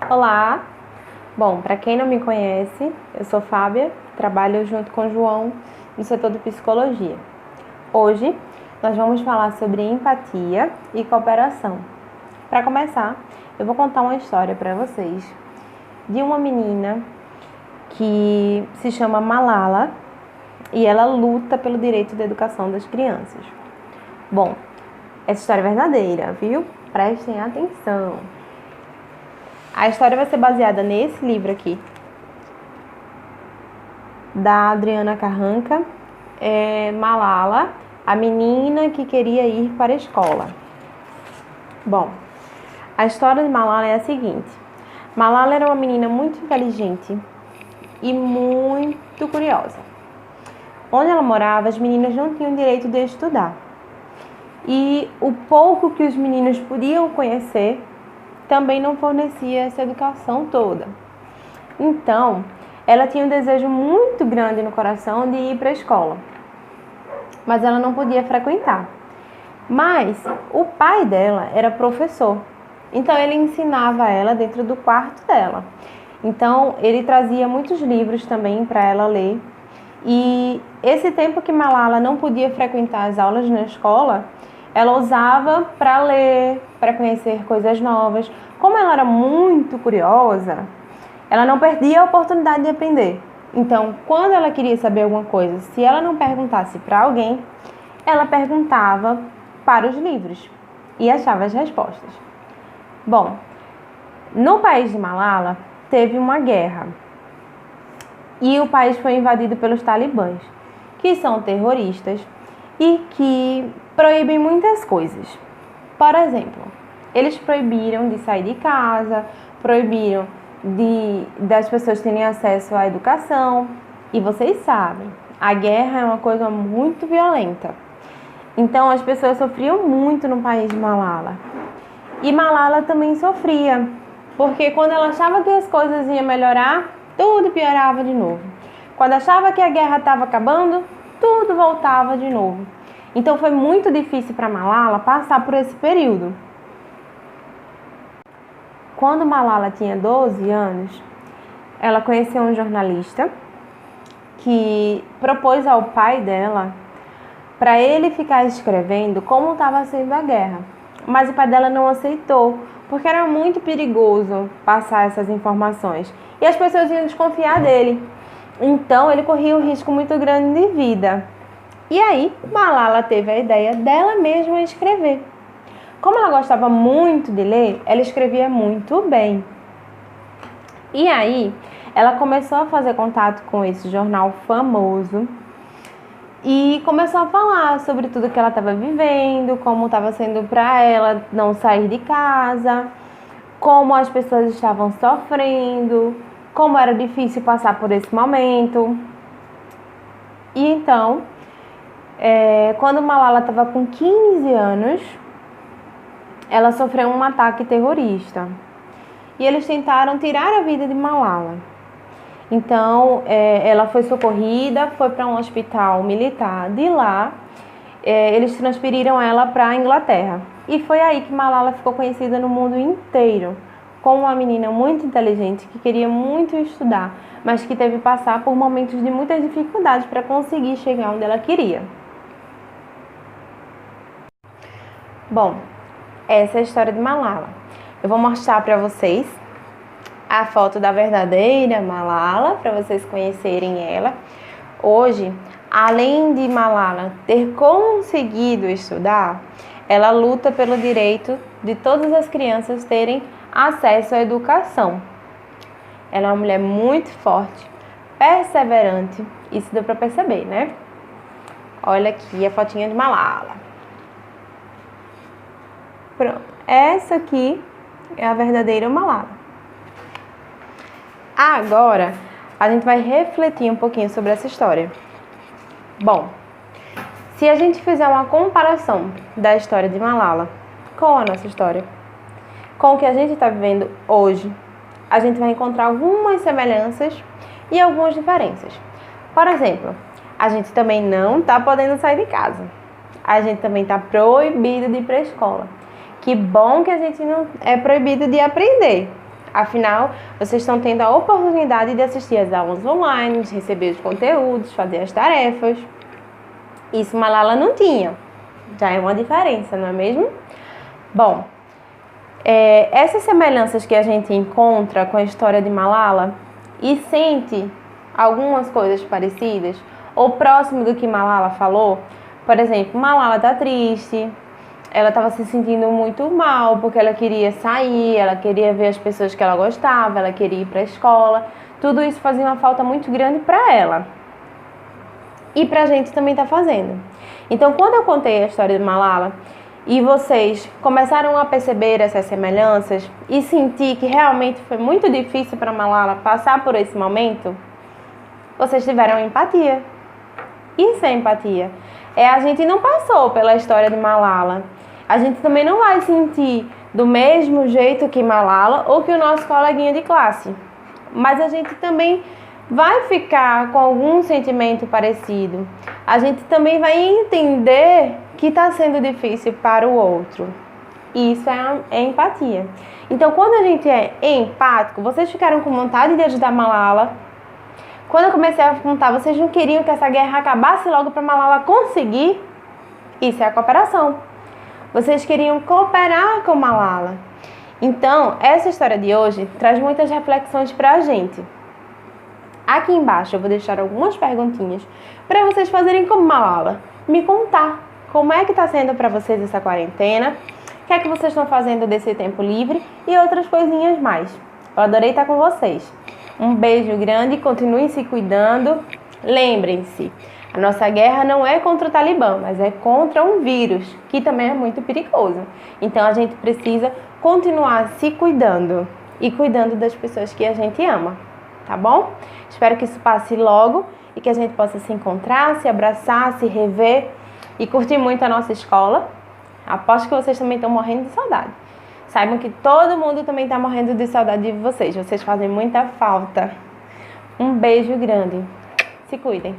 Olá! Bom, para quem não me conhece, eu sou Fábia, trabalho junto com o João no setor de psicologia. Hoje nós vamos falar sobre empatia e cooperação. Para começar, eu vou contar uma história para vocês de uma menina que se chama Malala e ela luta pelo direito da educação das crianças. Bom, essa história é verdadeira, viu? Prestem atenção. A história vai ser baseada nesse livro aqui, da Adriana Carranca, Malala, a menina que queria ir para a escola. Bom, a história de Malala é a seguinte. Malala era uma menina muito inteligente e muito curiosa. Onde ela morava, as meninas não tinham direito de estudar. E o pouco que os meninos podiam conhecer também não fornecia essa educação toda. Então, ela tinha um desejo muito grande no coração de ir para a escola, mas ela não podia frequentar. Mas o pai dela era professor, então ele ensinava ela dentro do quarto dela. Então, ele trazia muitos livros também para ela ler. E esse tempo que Malala não podia frequentar as aulas na escola, ela usava para ler, para conhecer coisas novas. Como ela era muito curiosa, ela não perdia a oportunidade de aprender. Então, quando ela queria saber alguma coisa, se ela não perguntasse para alguém, ela perguntava para os livros e achava as respostas. Bom, no país de Malala, teve uma guerra e o país foi invadido pelos talibãs, que são terroristas e que proíbem muitas coisas. Por exemplo, eles proibiram de sair de casa, proibiram das pessoas terem acesso à educação. E vocês sabem, a guerra é uma coisa muito violenta. Então as pessoas sofriam muito no país de Malala. E Malala também sofria, porque quando ela achava que as coisas iam melhorar, tudo piorava de novo. Quando achava que a guerra estava acabando, tudo voltava de novo. Então foi muito difícil para Malala passar por esse período. Quando Malala tinha 12 anos, ela conheceu um jornalista que propôs ao pai dela para ele ficar escrevendo como estava sendo a guerra. Mas o pai dela não aceitou, porque era muito perigoso passar essas informações e as pessoas iam desconfiar dele. Então ele corria um risco muito grande de vida. E aí, Malala teve a ideia dela mesma escrever. Como ela gostava muito de ler, ela escrevia muito bem. E aí, ela começou a fazer contato com esse jornal famoso e começou a falar sobre tudo que ela estava vivendo, como estava sendo para ela não sair de casa, como as pessoas estavam sofrendo, como era difícil passar por esse momento. E então, quando Malala estava com 15 anos, ela sofreu um ataque terrorista. E eles tentaram tirar a vida de Malala. Então, ela foi socorrida, foi para um hospital militar. De lá, eles transferiram ela para a Inglaterra. E foi aí que Malala ficou conhecida no mundo inteiro, como uma menina muito inteligente, que queria muito estudar, mas que teve que passar por momentos de muitas dificuldades para conseguir chegar onde ela queria. Bom, essa é a história de Malala. Eu vou mostrar para vocês a foto da verdadeira Malala, para vocês conhecerem ela. Hoje, além de Malala ter conseguido estudar, ela luta pelo direito de todas as crianças terem acesso à educação. Ela é uma mulher muito forte, perseverante, isso deu para perceber, né? Olha aqui a fotinha de Malala. Pronto, essa aqui é a verdadeira Malala. Agora, a gente vai refletir um pouquinho sobre essa história. Bom, se a gente fizer uma comparação da história de Malala com a nossa história, com o que a gente está vivendo hoje, a gente vai encontrar algumas semelhanças e algumas diferenças. Por exemplo, a gente também não está podendo sair de casa. A gente também está proibido de ir para a escola. Que bom que a gente não é proibido de aprender. Afinal, vocês estão tendo a oportunidade de assistir às aulas online, de receber os conteúdos, fazer as tarefas. Isso Malala não tinha. Já é uma diferença, não é mesmo? Bom, essas semelhanças que a gente encontra com a história de Malala e sente algumas coisas parecidas ou próximo do que Malala falou, por exemplo, Malala tá triste, ela estava se sentindo muito mal porque ela queria sair, ela queria ver as pessoas que ela gostava, ela queria ir para a escola. Tudo isso fazia uma falta muito grande para ela. E para a gente também está fazendo. Então, quando eu contei a história de Malala e vocês começaram a perceber essas semelhanças e sentir que realmente foi muito difícil para Malala passar por esse momento, vocês tiveram empatia. Isso é empatia. A gente não passou pela história de Malala. A gente também não vai sentir do mesmo jeito que Malala ou que o nosso coleguinha de classe. Mas a gente também vai ficar com algum sentimento parecido. A gente também vai entender que está sendo difícil para o outro. Isso é empatia. Então, quando a gente é empático, vocês ficaram com vontade de ajudar Malala. Quando eu comecei a contar, vocês não queriam que essa guerra acabasse logo para Malala conseguir? Isso é a cooperação. Vocês queriam cooperar com Malala. Então, essa história de hoje traz muitas reflexões para a gente. Aqui embaixo eu vou deixar algumas perguntinhas para vocês fazerem como Malala. Me contar como é que está sendo para vocês essa quarentena, o que é que vocês estão fazendo desse tempo livre e outras coisinhas mais. Eu adorei estar com vocês. Um beijo grande, continuem se cuidando. Lembrem-se, a nossa guerra não é contra o Talibã, mas é contra um vírus, que também é muito perigoso. Então a gente precisa continuar se cuidando e cuidando das pessoas que a gente ama, tá bom? Espero que isso passe logo e que a gente possa se encontrar, se abraçar, se rever e curtir muito a nossa escola. Aposto que vocês também estão morrendo de saudade. Saibam que todo mundo também está morrendo de saudade de vocês. Vocês fazem muita falta. Um beijo grande. Se cuidem.